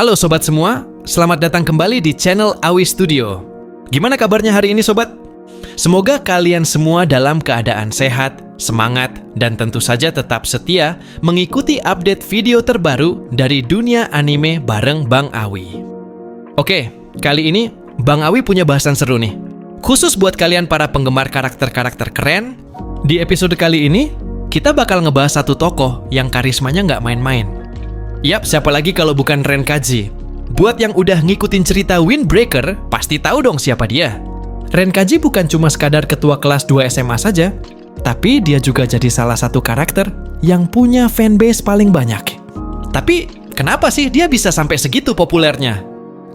Halo sobat semua, selamat datang kembali di channel Awi Studio. Gimana kabarnya hari ini sobat? Semoga kalian semua dalam keadaan sehat, semangat, dan tentu saja tetap setia mengikuti update video terbaru dari dunia anime bareng Bang Awi. Oke, kali ini Bang Awi punya bahasan seru nih. Khusus buat kalian para penggemar karakter-karakter keren, di episode kali ini, kita bakal ngebahas satu tokoh yang karismanya nggak main-main. Yap, siapa lagi kalau bukan Renkaji. Buat yang udah ngikutin cerita Windbreaker, pasti tahu dong siapa dia. Renkaji bukan cuma sekadar ketua kelas 2 SMA saja, tapi dia juga jadi salah satu karakter yang punya fanbase paling banyak. Tapi, kenapa sih dia bisa sampai segitu populernya?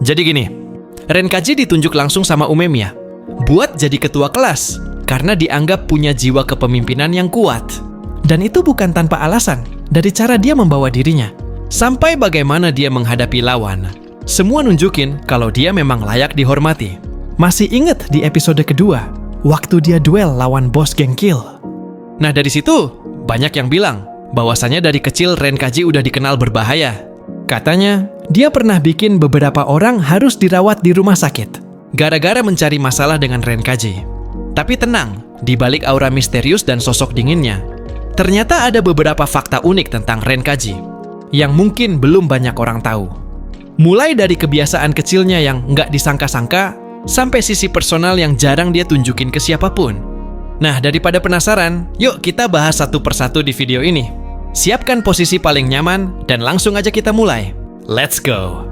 Jadi gini, Renkaji ditunjuk langsung sama Umemiya buat jadi ketua kelas, karena dianggap punya jiwa kepemimpinan yang kuat. Dan itu bukan tanpa alasan, dari cara dia membawa dirinya. Sampai bagaimana dia menghadapi lawan. Semua nunjukin kalau dia memang layak dihormati. Masih inget di episode kedua, waktu dia duel lawan bos geng Kill. Nah dari situ, banyak yang bilang bahwasannya dari kecil Renkaji udah dikenal berbahaya. Katanya, dia pernah bikin beberapa orang harus dirawat di rumah sakit gara-gara mencari masalah dengan Renkaji. Tapi tenang, di balik aura misterius dan sosok dinginnya, ternyata ada beberapa fakta unik tentang Renkaji yang mungkin belum banyak orang tahu. Mulai dari kebiasaan kecilnya yang nggak disangka-sangka, sampai sisi personal yang jarang dia tunjukin ke siapapun. Nah, daripada penasaran, yuk kita bahas satu persatu di video ini. Siapkan posisi paling nyaman, dan langsung aja kita mulai. Let's go!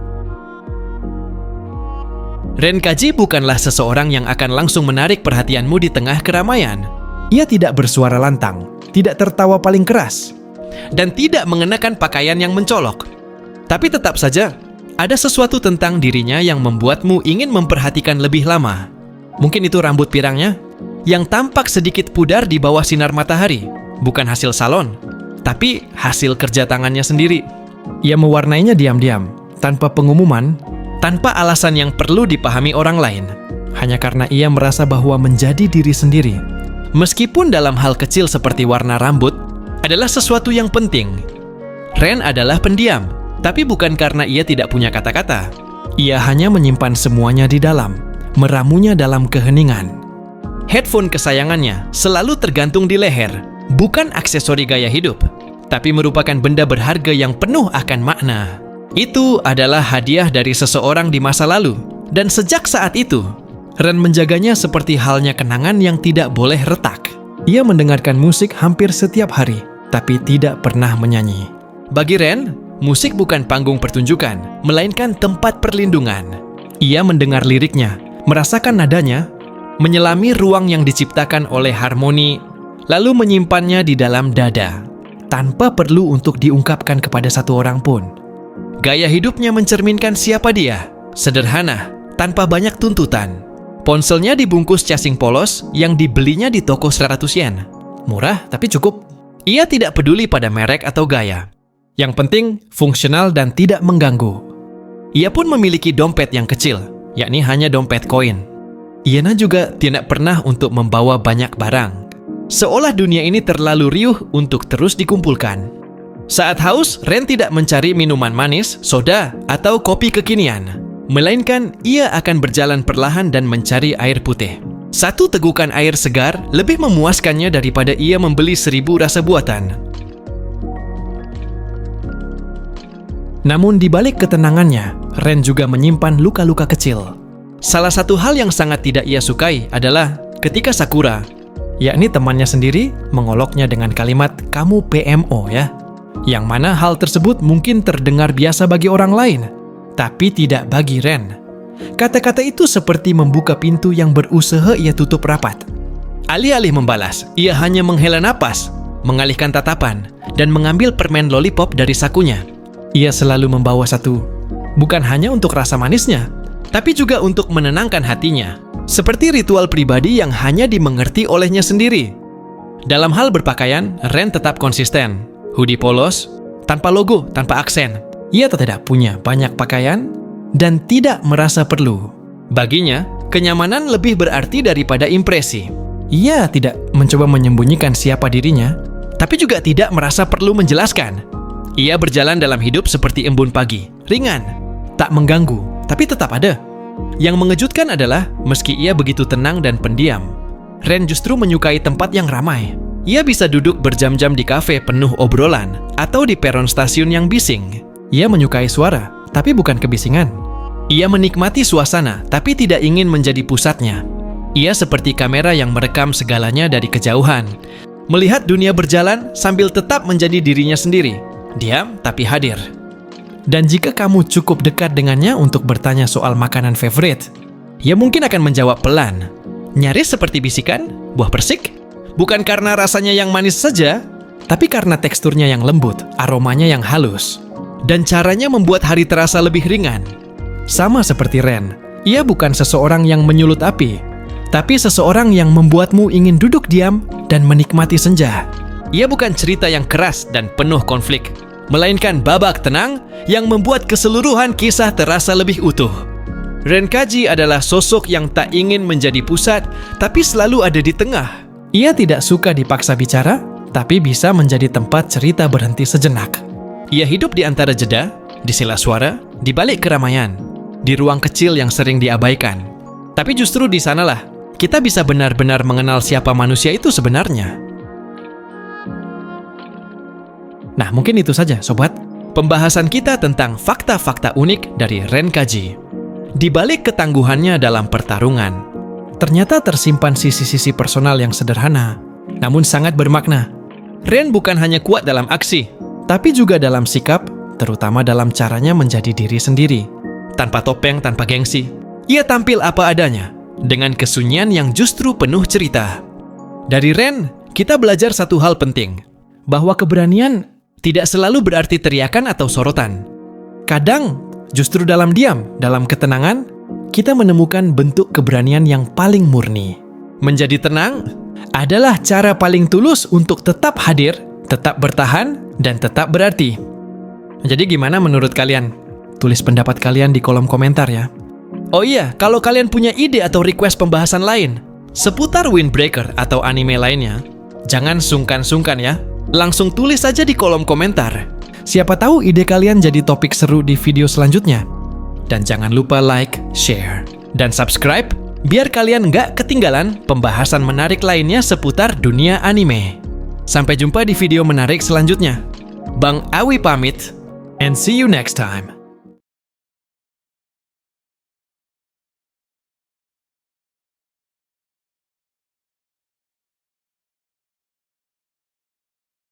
Renkaji bukanlah seseorang yang akan langsung menarik perhatianmu di tengah keramaian. Ia tidak bersuara lantang, tidak tertawa paling keras, dan tidak mengenakan pakaian yang mencolok. Tapi tetap saja, ada sesuatu tentang dirinya yang membuatmu ingin memperhatikan lebih lama. Mungkin itu rambut pirangnya, yang tampak sedikit pudar di bawah sinar matahari. Bukan hasil salon, tapi hasil kerja tangannya sendiri. Ia mewarnainya diam-diam, tanpa pengumuman, tanpa alasan yang perlu dipahami orang lain. Hanya karena ia merasa bahwa menjadi diri sendiri, meskipun dalam hal kecil seperti warna rambut, adalah sesuatu yang penting. Ren adalah pendiam, tapi bukan karena ia tidak punya kata-kata. Ia hanya menyimpan semuanya di dalam, meramunya dalam keheningan. Headphone kesayangannya selalu tergantung di leher, bukan aksesori gaya hidup, tapi merupakan benda berharga yang penuh akan makna. Itu adalah hadiah dari seseorang di masa lalu, dan sejak saat itu, Ren menjaganya seperti halnya kenangan yang tidak boleh retak. Ia mendengarkan musik hampir setiap hari, tapi tidak pernah menyanyi. Bagi Ren, musik bukan panggung pertunjukan, melainkan tempat perlindungan. Ia mendengar liriknya, merasakan nadanya, menyelami ruang yang diciptakan oleh harmoni, lalu menyimpannya di dalam dada, tanpa perlu untuk diungkapkan kepada satu orang pun. Gaya hidupnya mencerminkan siapa dia, sederhana, tanpa banyak tuntutan. Ponselnya dibungkus casing polos yang dibelinya di toko 100 yen. Murah tapi cukup. Ia tidak peduli pada merek atau gaya. Yang penting, fungsional dan tidak mengganggu. Ia pun memiliki dompet yang kecil, yakni hanya dompet koin. Iana juga tidak pernah untuk membawa banyak barang. Seolah dunia ini terlalu riuh untuk terus dikumpulkan. Saat haus, Ren tidak mencari minuman manis, soda, atau kopi kekinian. Melainkan, ia akan berjalan perlahan dan mencari air putih. Satu tegukan air segar lebih memuaskannya daripada ia membeli 1000 rasa buatan. Namun di balik ketenangannya, Ren juga menyimpan luka-luka kecil. Salah satu hal yang sangat tidak ia sukai adalah ketika Sakura, yakni temannya sendiri, mengoloknya dengan kalimat, "Kamu PMO ya." Yang mana hal tersebut mungkin terdengar biasa bagi orang lain, tapi tidak bagi Ren. Kata-kata itu seperti membuka pintu yang berusaha ia tutup rapat. Alih-alih membalas, ia hanya menghela napas, mengalihkan tatapan, dan mengambil permen lollipop dari sakunya. Ia selalu membawa satu, bukan hanya untuk rasa manisnya, tapi juga untuk menenangkan hatinya. Seperti ritual pribadi yang hanya dimengerti olehnya sendiri. Dalam hal berpakaian, Ren tetap konsisten. Hoodie polos, tanpa logo, tanpa aksen. Ia tidak punya banyak pakaian dan tidak merasa perlu. Baginya, kenyamanan lebih berarti daripada impresi. Ia tidak mencoba menyembunyikan siapa dirinya, tapi juga tidak merasa perlu menjelaskan. Ia berjalan dalam hidup seperti embun pagi, ringan, tak mengganggu, tapi tetap ada. Yang mengejutkan adalah, meski ia begitu tenang dan pendiam, Ren justru menyukai tempat yang ramai. Ia bisa duduk berjam-jam di kafe penuh obrolan, atau di peron stasiun yang bising. Ia menyukai suara, tapi bukan kebisingan. Ia menikmati suasana, tapi tidak ingin menjadi pusatnya. Ia seperti kamera yang merekam segalanya dari kejauhan, melihat dunia berjalan sambil tetap menjadi dirinya sendiri, diam tapi hadir. Dan jika kamu cukup dekat dengannya untuk bertanya soal makanan favorit, ia mungkin akan menjawab pelan, nyaris seperti bisikan, buah persik. Bukan karena rasanya yang manis saja, tapi karena teksturnya yang lembut, aromanya yang halus, dan caranya membuat hari terasa lebih ringan. Sama seperti Ren, ia bukan seseorang yang menyulut api, tapi seseorang yang membuatmu ingin duduk diam dan menikmati senja. Ia bukan cerita yang keras dan penuh konflik, melainkan babak tenang yang membuat keseluruhan kisah terasa lebih utuh. Renkaji adalah sosok yang tak ingin menjadi pusat, tapi selalu ada di tengah. Ia tidak suka dipaksa bicara, tapi bisa menjadi tempat cerita berhenti sejenak. Ia hidup di antara jeda, di sela suara, di balik keramaian, di ruang kecil yang sering diabaikan. Tapi justru di sanalah kita bisa benar-benar mengenal siapa manusia itu sebenarnya. Nah, mungkin itu saja, sobat. Pembahasan kita tentang fakta-fakta unik dari Renkaji. Di balik ketangguhannya dalam pertarungan, ternyata tersimpan sisi-sisi personal yang sederhana, namun sangat bermakna. Ren bukan hanya kuat dalam aksi, tapi juga dalam sikap, terutama dalam caranya menjadi diri sendiri. Tanpa topeng, tanpa gengsi. Ia tampil apa adanya, dengan kesunyian yang justru penuh cerita. Dari Ren, kita belajar satu hal penting, bahwa keberanian tidak selalu berarti teriakan atau sorotan. Kadang, justru dalam diam, dalam ketenangan, kita menemukan bentuk keberanian yang paling murni. Menjadi tenang adalah cara paling tulus untuk tetap hadir, tetap bertahan, dan tetap berarti. Jadi gimana menurut kalian? Tulis pendapat kalian di kolom komentar ya. Oh iya, kalau kalian punya ide atau request pembahasan lain seputar Windbreaker atau anime lainnya, jangan sungkan-sungkan ya. Langsung tulis saja di kolom komentar. Siapa tahu ide kalian jadi topik seru di video selanjutnya. Dan jangan lupa like, share, dan subscribe biar kalian nggak ketinggalan pembahasan menarik lainnya seputar dunia anime. Sampai jumpa di video menarik selanjutnya. Bang Awi pamit, and see you next time.